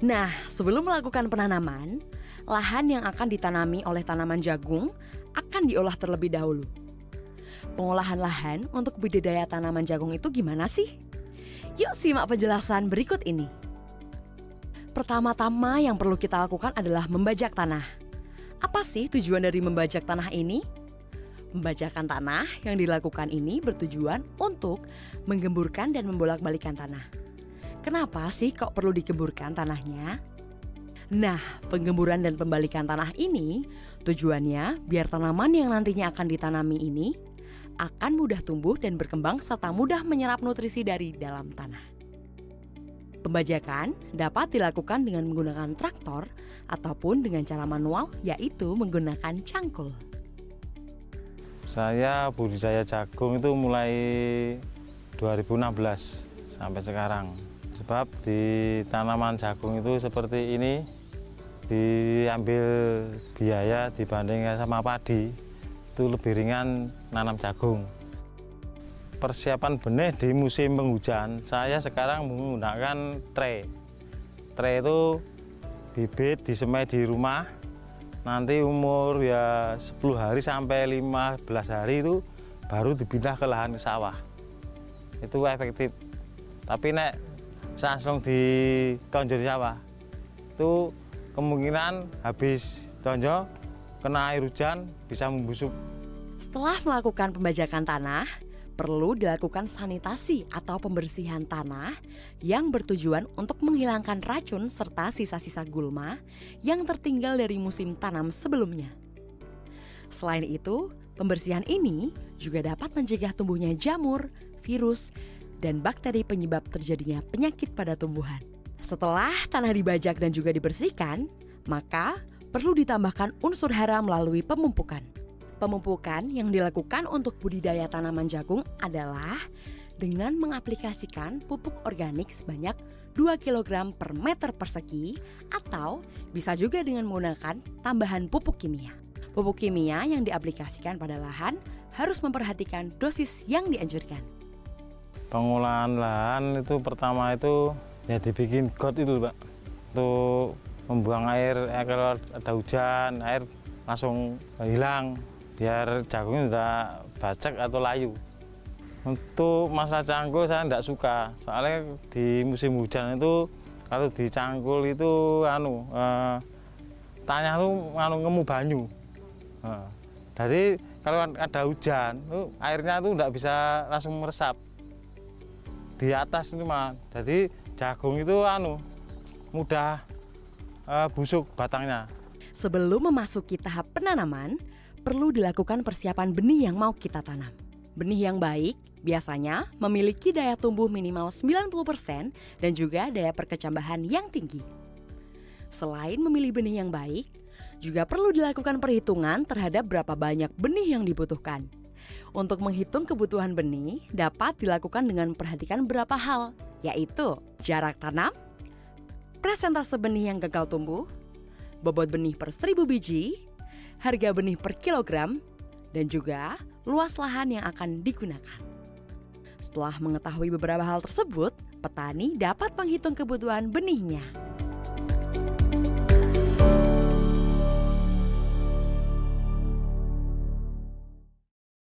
Nah, sebelum melakukan penanaman, lahan yang akan ditanami oleh tanaman jagung akan diolah terlebih dahulu. Pengolahan lahan untuk budidaya tanaman jagung itu gimana sih? Yuk simak penjelasan berikut ini. Pertama-tama yang perlu kita lakukan adalah membajak tanah. Apa sih tujuan dari membajak tanah ini? Pembajakan tanah yang dilakukan ini bertujuan untuk menggemburkan dan membolak-balikan tanah. Kenapa sih kok perlu digemburkan tanahnya? Nah, penggemburan dan pembalikan tanah ini tujuannya biar tanaman yang nantinya akan ditanami ini akan mudah tumbuh dan berkembang serta mudah menyerap nutrisi dari dalam tanah. Pembajakan dapat dilakukan dengan menggunakan traktor ataupun dengan cara manual, yaitu menggunakan cangkul. Saya budidaya jagung itu mulai 2016 sampai sekarang. Sebab di tanaman jagung itu seperti ini diambil biaya dibandingkan sama padi, itu lebih ringan nanam jagung. Persiapan benih di musim penghujan, saya sekarang menggunakan tray. Tray itu bibit disemai di rumah, nanti umur ya 10 hari sampai 15 hari itu baru dipindah ke lahan sawah. Itu efektif. Tapi nek langsung ditonjol sawah, itu kemungkinan habis tonjol kena air hujan bisa membusuk. Setelah melakukan pembajakan tanah, perlu dilakukan sanitasi atau pembersihan tanah yang bertujuan untuk menghilangkan racun serta sisa-sisa gulma yang tertinggal dari musim tanam sebelumnya. Selain itu, pembersihan ini juga dapat mencegah tumbuhnya jamur, virus, dan bakteri penyebab terjadinya penyakit pada tumbuhan. Setelah tanah dibajak dan juga dibersihkan, maka perlu ditambahkan unsur hara melalui pemupukan. Pemupukan yang dilakukan untuk budidaya tanaman jagung adalah dengan mengaplikasikan pupuk organik sebanyak 2 kg per meter persegi atau bisa juga dengan menggunakan tambahan pupuk kimia. Pupuk kimia yang diaplikasikan pada lahan harus memperhatikan dosis yang dianjurkan. Pengolahan lahan itu pertama itu ya dibikin got itu Pak, untuk membuang air kalau ada hujan, air langsung hilang biar jagungnya tidak bacek atau layu. Untuk masa cangkul saya tidak suka, soalnya di musim hujan itu kalau dicangkul itu tanah itu ngemu banyu. Jadi kalau ada hujan, airnya itu tidak bisa langsung meresap di atas itu mah. Jadi jagung itu mudah busuk batangnya. Sebelum memasuki tahap penanaman, perlu dilakukan persiapan benih yang mau kita tanam. Benih yang baik biasanya memiliki daya tumbuh minimal 90% dan juga daya perkecambahan yang tinggi. Selain memilih benih yang baik, juga perlu dilakukan perhitungan terhadap berapa banyak benih yang dibutuhkan. Untuk menghitung kebutuhan benih dapat dilakukan dengan memperhatikan beberapa hal, yaitu jarak tanam, presentase benih yang gagal tumbuh, bobot benih per 1000 biji, harga benih per kilogram, dan juga luas lahan yang akan digunakan. Setelah mengetahui beberapa hal tersebut, petani dapat menghitung kebutuhan benihnya.